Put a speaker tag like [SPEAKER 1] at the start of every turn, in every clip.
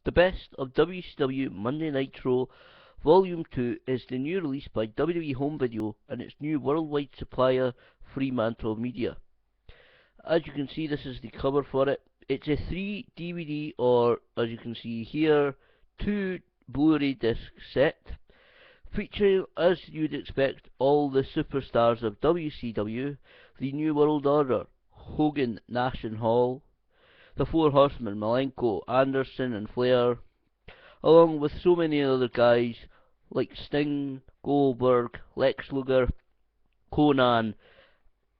[SPEAKER 1] The Best of WCW Monday Nitro Volume 2 is the new release by WWE Home Video and its new worldwide supplier Fremantle Media. As you can see, this is the cover for it. It's a 3 DVD, or as you can see here, 2 Blu-ray disc set, featuring, as you'd expect, all the superstars of WCW, the New World Order, Hogan, Nash and Hall, the Four Horsemen, Malenko, Anderson and Flair, along with so many other guys like Sting, Goldberg, Lex Luger, Conan,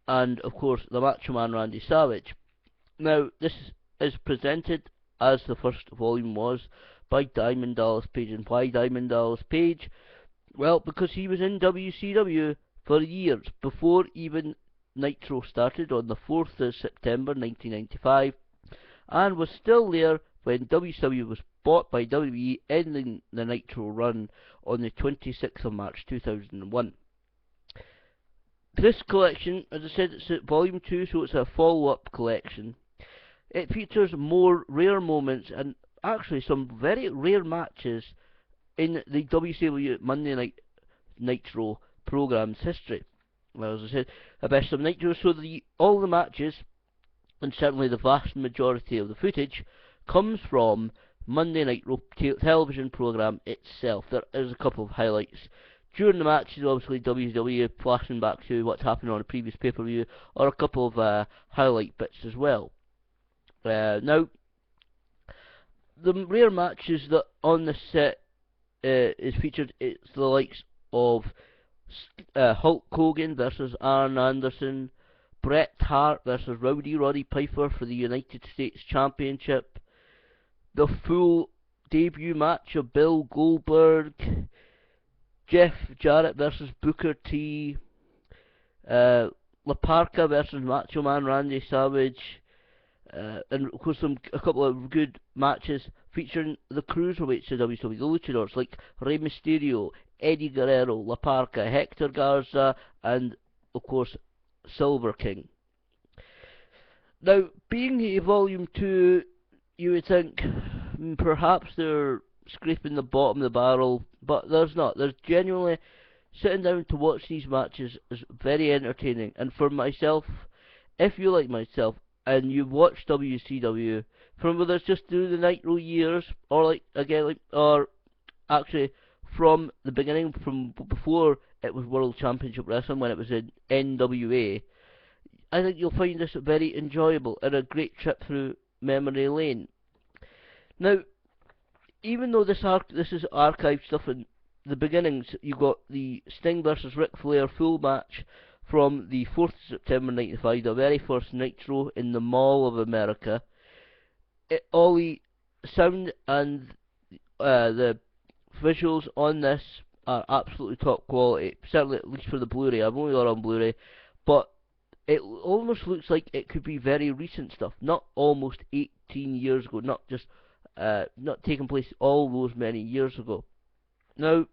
[SPEAKER 1] and of course the Macho Man Randy Savage. Now, this is presented, as the first volume was, by Diamond Dallas Page. And why Diamond Dallas Page? Well, because he was in WCW for years, before even Nitro started on the 4th of September 1995, and was still there when WCW was bought by WWE, ending the Nitro run on the 26th of March 2001. This collection, as I said, it's at volume 2, so it's a follow-up collection. It features more rare moments and actually some very rare matches in the WCW Monday Night Nitro program's history. Well, as I said, the Best of Nitro, so all the matches, and certainly the vast majority of the footage, comes from Monday Night television program itself. There is a couple of highlights during the matches, obviously WWE flashing back to what's happened on a previous pay-per-view, or a couple of highlight bits as well. Now, the rare matches that on the set is featured, it's the likes of Hulk Hogan versus Arn Anderson, Bret Hart versus Rowdy Roddy Piper for the United States Championship, the full debut match of Bill Goldberg, Jeff Jarrett versus Booker T, La Parka versus Macho Man Randy Savage, and of course a couple of good matches featuring the cruiserweights of WCW, the luchadors like Rey Mysterio, Eddie Guerrero, La Parka, Hector Garza, and of course Silver King. Now, being a volume 2, you would think perhaps they're scraping the bottom of the barrel, but there's not. There's genuinely, sitting down to watch these matches is very entertaining. And for myself, if you like myself and you've watched WCW from whether it's just through the Nitro years, or or actually from the beginning, from before it was World Championship Wrestling, when it was in NWA, I think you'll find this very enjoyable and a great trip through memory lane. Now, even though this is archived stuff in the beginnings, you got the Sting versus Ric Flair full match from the 4th of September 1995, the very first Nitro in the Mall of America. All the sound and the visuals on this are absolutely top quality, certainly at least for the Blu-ray. I've only got it on Blu-ray, but it almost looks like it could be very recent stuff, not almost 18 years ago, not just not taking place all those many years ago. Now,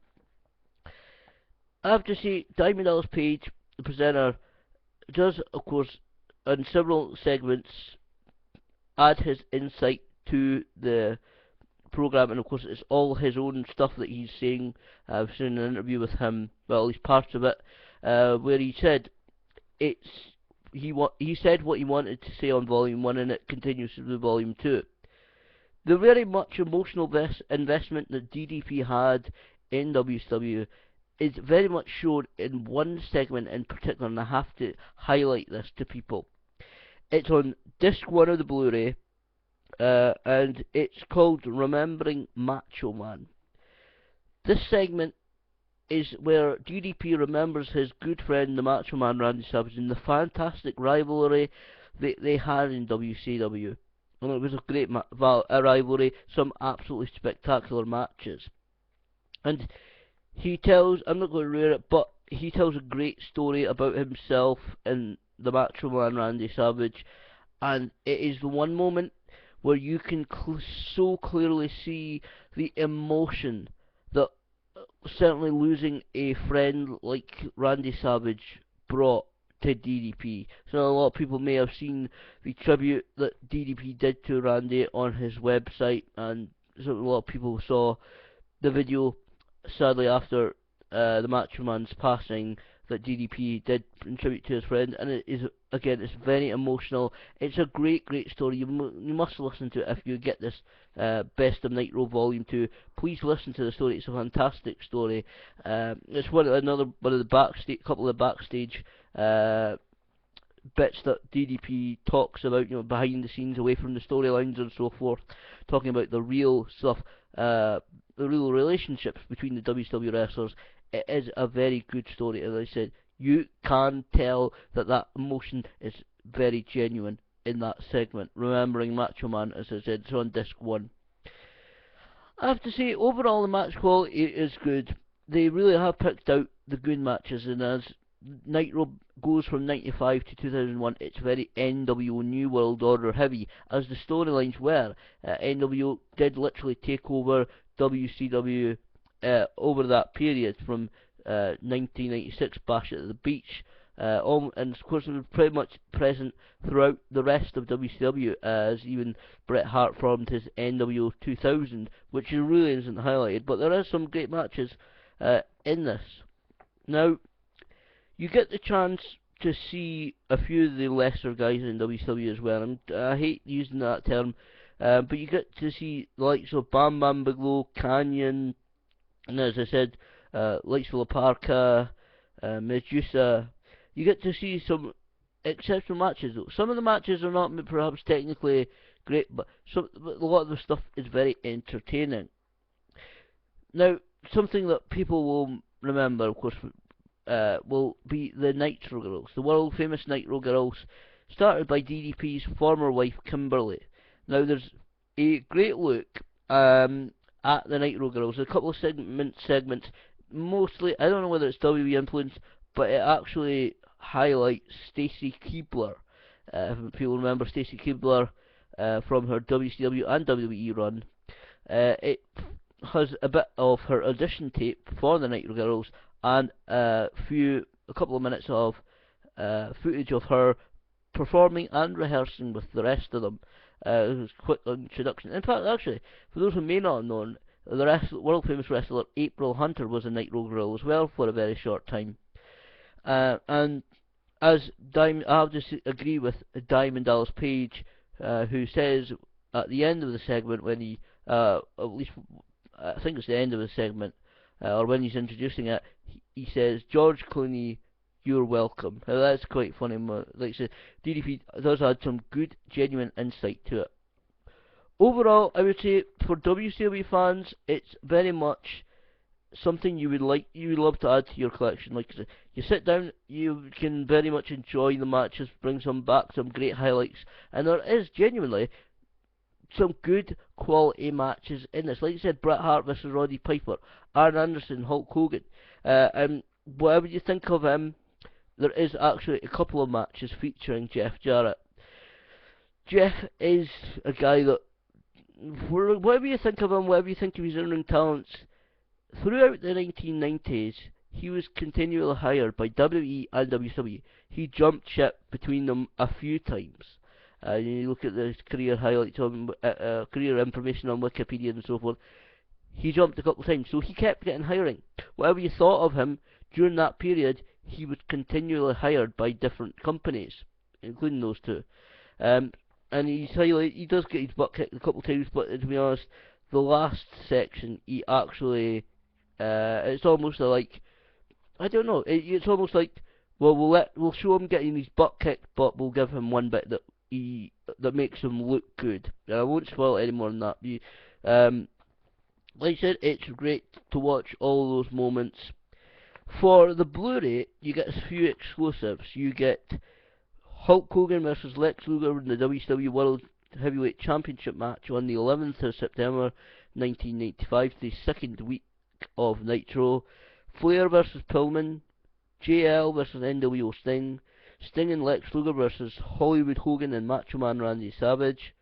[SPEAKER 1] I have to say, Diamond Dallas Page, the presenter, does, of course, in several segments, add his insight to the program, and of course it's all his own stuff that he's saying. I've seen an interview with him, well, at least parts of it, where he said he said what he wanted to say on Volume 1, and it continues through Volume 2. The very much emotional investment that DDP had in WCW is very much shown in one segment in particular, and I have to highlight this to people. It's on disc 1 of the Blu-ray, and it's called Remembering Macho Man. This segment is where DDP remembers his good friend, the Macho Man Randy Savage, and the fantastic rivalry that they had in WCW. And it was a great rivalry, some absolutely spectacular matches. And he tells, I'm not going to ruin it, but he tells a great story about himself and the Macho Man Randy Savage, and it is the one moment where you can so clearly see the emotion that certainly losing a friend like Randy Savage brought to DDP. So a lot of people may have seen the tribute that DDP did to Randy on his website, and a lot of people saw the video, sadly, after the Macho Man's passing, that DDP did in tribute to his friend, and it is, again, it's very emotional. It's a great, great story. You must listen to it if you get this Best of Nitro Volume 2. Please listen to the story. It's a fantastic story. It's one of the backstage, couple of backstage bits that DDP talks about, behind the scenes, away from the storylines and so forth, talking about the real stuff, the real relationships between the WCW wrestlers. It is a very good story. As I said, you can tell that emotion is very genuine in that segment. Remembering Macho Man, as I said, it's on disc 1. I have to say, overall the match quality is good. They really have picked out the good matches, and as Nitro goes from 95 to 2001, it's very NWO New World Order heavy, as the storylines were. NWO did literally take over WCW over that period from 1996 Bash at the Beach, and of course it was pretty much present throughout the rest of WCW, as even Bret Hart formed his NWO 2000, which really isn't highlighted, but there are some great matches in this. Now, you get the chance to see a few of the lesser guys in WCW as well, and I hate using that term, but you get to see the likes of Bam Bam Bigelow, Canyon, and as I said, likes of La Parka, Medusa. You get to see some exceptional matches, though. Some of the matches are not perhaps technically great, but a lot of the stuff is very entertaining. Now, something that people will remember, of course, will be the Nitro Girls, the world famous Nitro Girls, started by DDP's former wife Kimberly. Now, there's a great look at the Nitro Girls. A couple of segments, mostly, I don't know whether it's WWE influence, but it actually highlights Stacy Keibler. If people remember Stacy Keibler from her WCW and WWE run, it has a bit of her audition tape for the Nitro Girls and a couple of minutes of footage of her performing and rehearsing with the rest of them. It was a quick introduction. In fact, actually, for those who may not have known, the world famous wrestler April Hunter was a Nitro Girl as well for a very short time. And as I have to agree with Diamond Dallas Page, who says at the end of the segment, when he, at least I think it's the end of the segment, or when he's introducing it, he says, "George Clooney, you're welcome." Now, that's quite funny. Like I said, DDP does add some good, genuine insight to it. Overall, I would say for WCW fans, it's very much something you would love to add to your collection. Like I said, you sit down, you can very much enjoy the matches, bring some back, some great highlights, and there is genuinely some good quality matches in this. Like I said, Bret Hart versus Roddy Piper, Arn Anderson, Hulk Hogan, and whatever you think of him, there is actually a couple of matches featuring Jeff Jarrett. Jeff is a guy that, whatever you think of him, whatever you think of his in-ring talents, throughout the 1990s, he was continually hired by WWE and WCW. He jumped ship between them a few times. You look at his career highlights on career information on Wikipedia and so forth. He jumped a couple of times, so he kept getting hiring. Whatever you thought of him during that period, he was continually hired by different companies, including those two. And he does get his butt kicked a couple of times, but to be honest, the last section, he actually, it's almost like, I don't know, it's almost like, well, we'll show him getting his butt kicked, but we'll give him one bit that makes him look good. I won't spoil it any more than that. Like I said, it's great to watch all those moments. For the Blu-ray, you get a few exclusives. You get Hulk Hogan versus Lex Luger in the WCW World Heavyweight Championship match on the 11th of September 1995, the second week of Nitro. Flair versus Pillman, JL versus NWO Sting, Sting and Lex Luger versus Hollywood Hogan and Macho Man Randy Savage,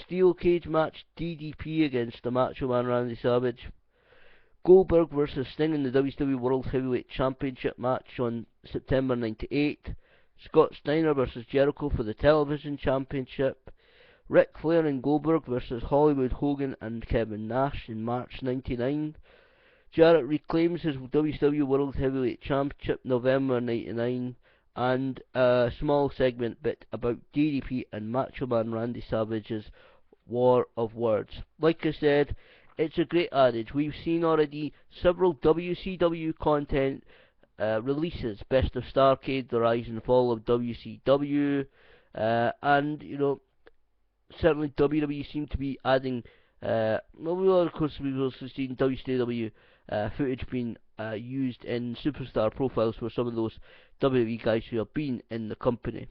[SPEAKER 1] Steel Cage match, DDP against the Macho Man Randy Savage, Goldberg versus Sting in the WCW World Heavyweight Championship match on September 98, Scott Steiner versus Jericho for the Television Championship, Ric Flair and Goldberg versus Hollywood Hogan and Kevin Nash in March '99. Jarrett reclaims his WCW World Heavyweight Championship November '99, and a small segment bit about DDP and Macho Man Randy Savage's War of Words. Like I said, it's a great adage. We've seen already several WCW content releases, Best of Starrcade, The Rise and Fall of WCW, and certainly WWE seem to be adding. Well, of course, we've also seen WCW footage being used in superstar profiles for some of those WWE guys who have been in the company.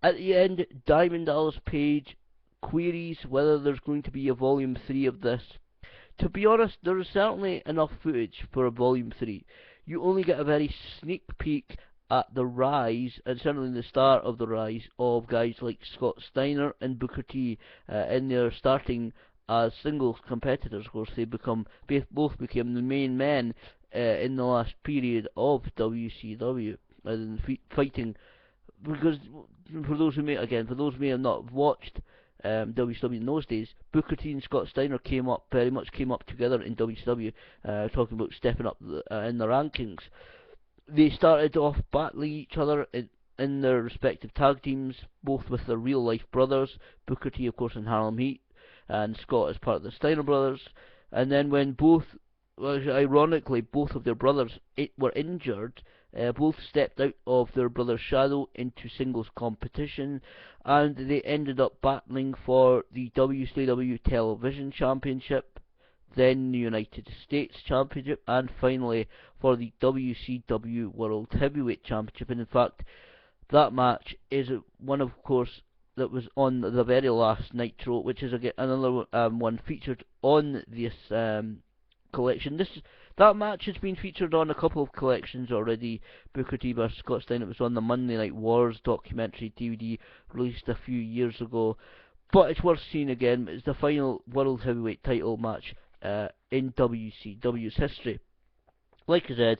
[SPEAKER 1] At the end, Diamond Dallas Page queries whether there's going to be a Volume 3 of this. To be honest, there is certainly enough footage for a Volume 3. You only get a very sneak peek at the rise, and certainly the start of the rise, of guys like Scott Steiner and Booker T in their starting as singles competitors. Of course, they both became the main men in the last period of WCW, and fighting. Because for those who may have not watched WCW in those days, Booker T and Scott Steiner very much came up together in WCW, talking about stepping up in the rankings. They started off battling each other in their respective tag teams, both with their real life brothers, Booker T of course in Harlem Heat, and Scott as part of the Steiner brothers. And then when ironically both of their brothers were injured, both stepped out of their brother's shadow into singles competition, and they ended up battling for the WCW Television Championship, then the United States Championship, and finally for the WCW World Heavyweight Championship. And in fact, that match is one, of course, that was on the very last Nitro, which is again another one featured on this collection. That match has been featured on a couple of collections already. Booker T vs Scott Steiner. It was on the Monday Night Wars documentary DVD released a few years ago, but it's worth seeing again. It's the final World Heavyweight title match in WCW's history. Like I said,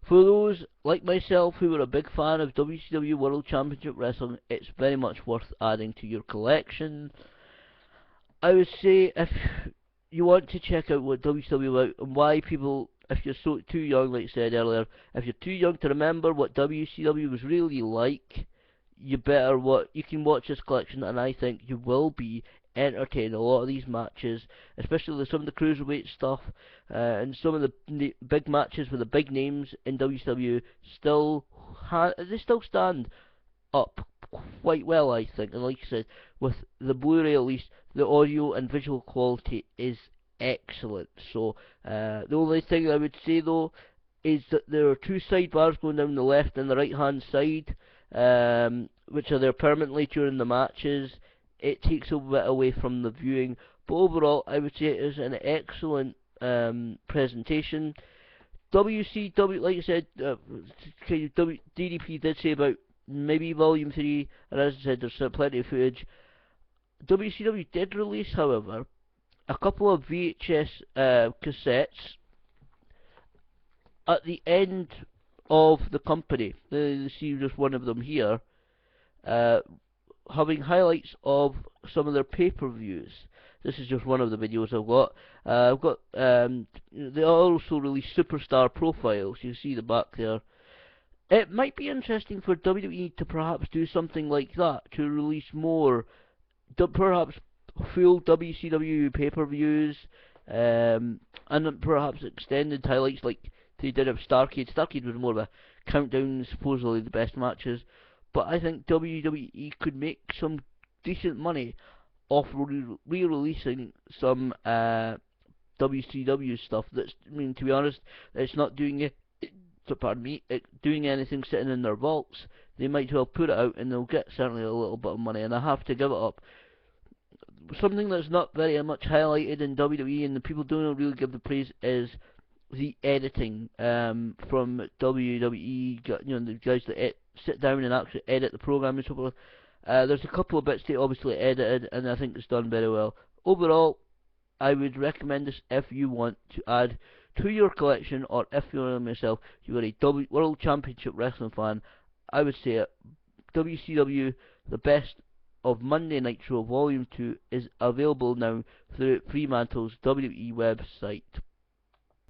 [SPEAKER 1] for those like myself who are a big fan of WCW World Championship Wrestling, it's very much worth adding to your collection. I would say if you want to check out what WCW about and why people, if you're too young, like I said earlier, if you're too young to remember what WCW was really like, you can watch this collection, and I think you will be entertained. A lot of these matches, especially some of the cruiserweight stuff, and some of the big matches with the big names in WCW, still stand up quite well, I think. And like I said, with the Blu-ray at least, the audio and visual quality is excellent. So the only thing I would say though is that there are two sidebars going down the left and the right hand side, which are there permanently during the matches. It takes a bit away from the viewing, but overall I would say it is an excellent presentation. WCW, like I said, DDP did say about maybe Volume 3, and as I said, there's plenty of footage. WCW did release, however, a couple of VHS cassettes at the end of the company. You see just one of them here, having highlights of some of their pay-per-views. This is just one of the videos I've got. They also release superstar profiles. You see the back there. It might be interesting for WWE to perhaps do something like that, to release more, perhaps full WCW pay-per-views, and perhaps extended highlights like they did of Starrcade. Starrcade was more of a countdown, supposedly the best matches, but I think WWE could make some decent money off re-releasing some WCW stuff. To be honest, it's not doing doing anything sitting in their vaults. They might well put it out and they'll get certainly a little bit of money, and I have to give it up. Something that's not very much highlighted in WWE and the people don't really give the praise is the editing from WWE. The guys that sit down and actually edit the program and so forth. There's a couple of bits they obviously edited, and I think it's done very well. Overall, I would recommend this if you want to add to your collection, or if you're like myself, you are a World Championship Wrestling fan. I would say WCW, the best of Monday Nitro Volume 2 is available now through Fremantle's WWE website.